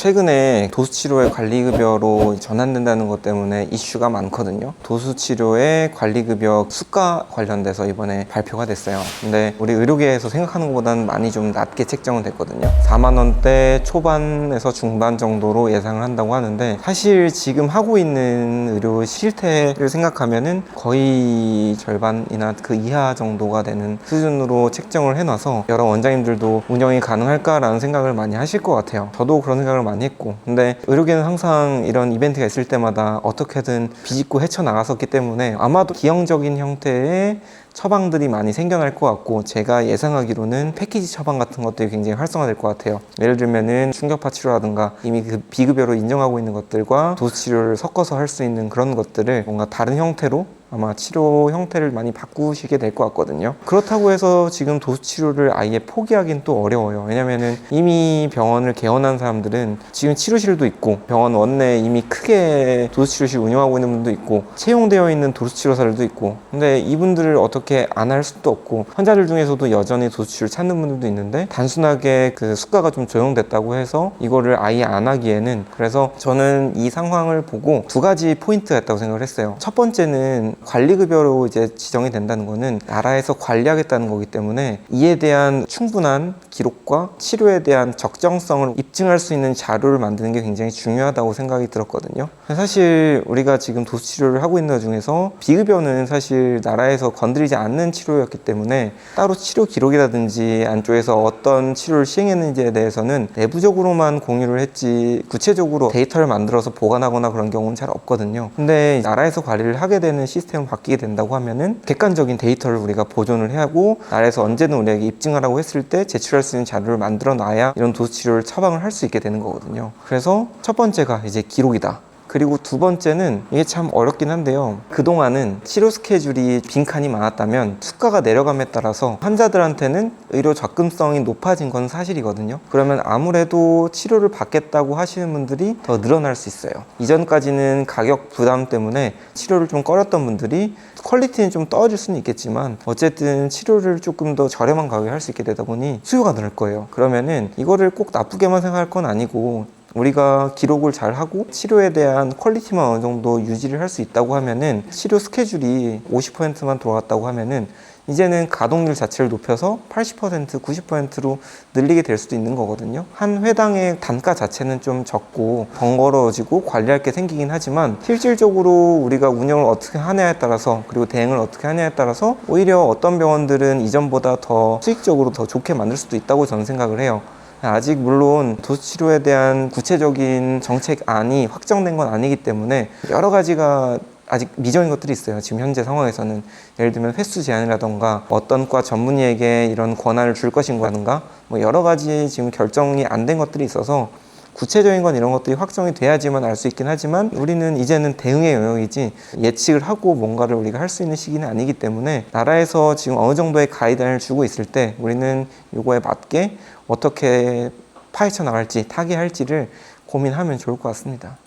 최근에 도수치료의 관리급여로 전환된다는 것 때문에 이슈가 많거든요. 도수치료의 관리급여 수가 관련돼서 이번에 발표가 됐어요. 근데 우리 의료계에서 생각하는 것보다는 많이 좀 낮게 책정은 됐거든요. 4만 원대 초반에서 중반 정도로 예상을 한다고 하는데, 사실 지금 하고 있는 의료 실태를 생각하면은 거의 절반이나 그 이하 정도가 되는 수준으로 책정을 해놔서 여러 원장님들도 운영이 가능할까라는 생각을 많이 하실 것 같아요. 저도 그런 생각을 많이 했고, 근데 의료계는 항상 이런 이벤트가 있을 때마다 어떻게든 비집고 헤쳐나갔었기 때문에 아마도 기형적인 형태의 처방들이 많이 생겨날 것 같고, 제가 예상하기로는 패키지 처방 같은 것들이 굉장히 활성화될 것 같아요. 예를 들면은 충격파 치료라든가 이미 그 비급여로 인정하고 있는 것들과 도수 치료를 섞어서 할 수 있는 그런 것들을 뭔가 다른 형태로 아마 치료 형태를 많이 바꾸시게 될 것 같거든요. 그렇다고 해서 지금 도수치료를 아예 포기하기는 또 어려워요. 왜냐면은 이미 병원을 개원한 사람들은 지금 치료실도 있고, 병원 원내에 이미 크게 도수치료실 운영하고 있는 분도 있고, 채용되어 있는 도수치료사들도 있고, 근데 이분들을 어떻게 안 할 수도 없고, 환자들 중에서도 여전히 도수치료를 찾는 분들도 있는데, 단순하게 그 수가가 좀 조정됐다고 해서 이거를 아예 안 하기에는, 그래서 저는 이 상황을 보고 두 가지 포인트가 있다고 생각을 했어요. 첫 번째는 관리급여로 이제 지정이 된다는 거는 나라에서 관리하겠다는 거기 때문에 이에 대한 충분한 기록과 치료에 대한 적정성을 입증할 수 있는 자료를 만드는 게 굉장히 중요하다고 생각이 들었거든요. 사실 우리가 지금 도수치료를 하고 있는 것 중에서 비급여는 사실 나라에서 건드리지 않는 치료였기 때문에 따로 치료 기록이라든지 안쪽에서 어떤 치료를 시행했는지에 대해서는 내부적으로만 공유를 했지 구체적으로 데이터를 만들어서 보관하거나 그런 경우는 잘 없거든요. 근데 나라에서 관리를 하게 되는 시스템이 바뀌게 된다고 하면은 객관적인 데이터를 우리가 보존을 하고, 나라에서 언제든 우리에게 입증하라고 했을 때 제출할 수 있는 자료를 만들어 놔야 이런 도수치료를 처방을 할 수 있게 되는 거거든요. 그래서 첫 번째가 이제 기록이다. 그리고 두 번째는 이게 참 어렵긴 한데요, 그동안은 치료 스케줄이 빈칸이 많았다면 수가가 내려감에 따라서 환자들한테는 의료 접근성이 높아진 건 사실이거든요. 그러면 아무래도 치료를 받겠다고 하시는 분들이 더 늘어날 수 있어요. 이전까지는 가격 부담 때문에 치료를 좀 꺼렸던 분들이 퀄리티는 좀 떨어질 수는 있겠지만 어쨌든 치료를 조금 더 저렴한 가격에 할 수 있게 되다 보니 수요가 늘 거예요. 그러면은 이거를 꼭 나쁘게만 생각할 건 아니고, 우리가 기록을 잘 하고 치료에 대한 퀄리티만 어느 정도 유지를 할 수 있다고 하면은, 치료 스케줄이 50%만 돌아갔다고 하면은 이제는 가동률 자체를 높여서 80%, 90%로 늘리게 될 수도 있는 거거든요. 한 회당의 단가 자체는 좀 적고 번거로워지고 관리할 게 생기긴 하지만, 실질적으로 우리가 운영을 어떻게 하냐에 따라서, 그리고 대응을 어떻게 하냐에 따라서 오히려 어떤 병원들은 이전보다 더 수익적으로 더 좋게 만들 수도 있다고 저는 생각을 해요. 아직 물론 도수치료에 대한 구체적인 정책안이 확정된 건 아니기 때문에 여러 가지가 아직 미정인 것들이 있어요. 지금 현재 상황에서는 예를 들면 횟수 제한이라던가 어떤 과 전문의에게 이런 권한을 줄 것인가라든가 뭐 여러 가지 지금 결정이 안 된 것들이 있어서, 구체적인 건 이런 것들이 확정이 돼야지만 알 수 있긴 하지만, 우리는 이제는 대응의 영역이지 예측을 하고 뭔가를 우리가 할 수 있는 시기는 아니기 때문에, 나라에서 지금 어느 정도의 가이드라인을 주고 있을 때 우리는 이거에 맞게 어떻게 파헤쳐 나갈지, 타개할지를 고민하면 좋을 것 같습니다.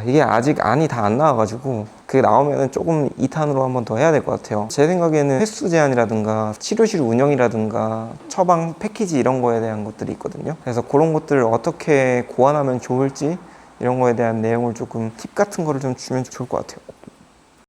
이게 아직 안이 다 안 나와가지고 그게 나오면 조금 2탄으로 한번 더 해야 될 것 같아요. 제 생각에는 횟수 제한이라든가 치료실 운영이라든가 처방 패키지 이런 거에 대한 것들이 있거든요. 그래서 그런 것들을 어떻게 고안하면 좋을지, 이런 거에 대한 내용을 조금 팁 같은 거를 좀 주면 좋을 것 같아요.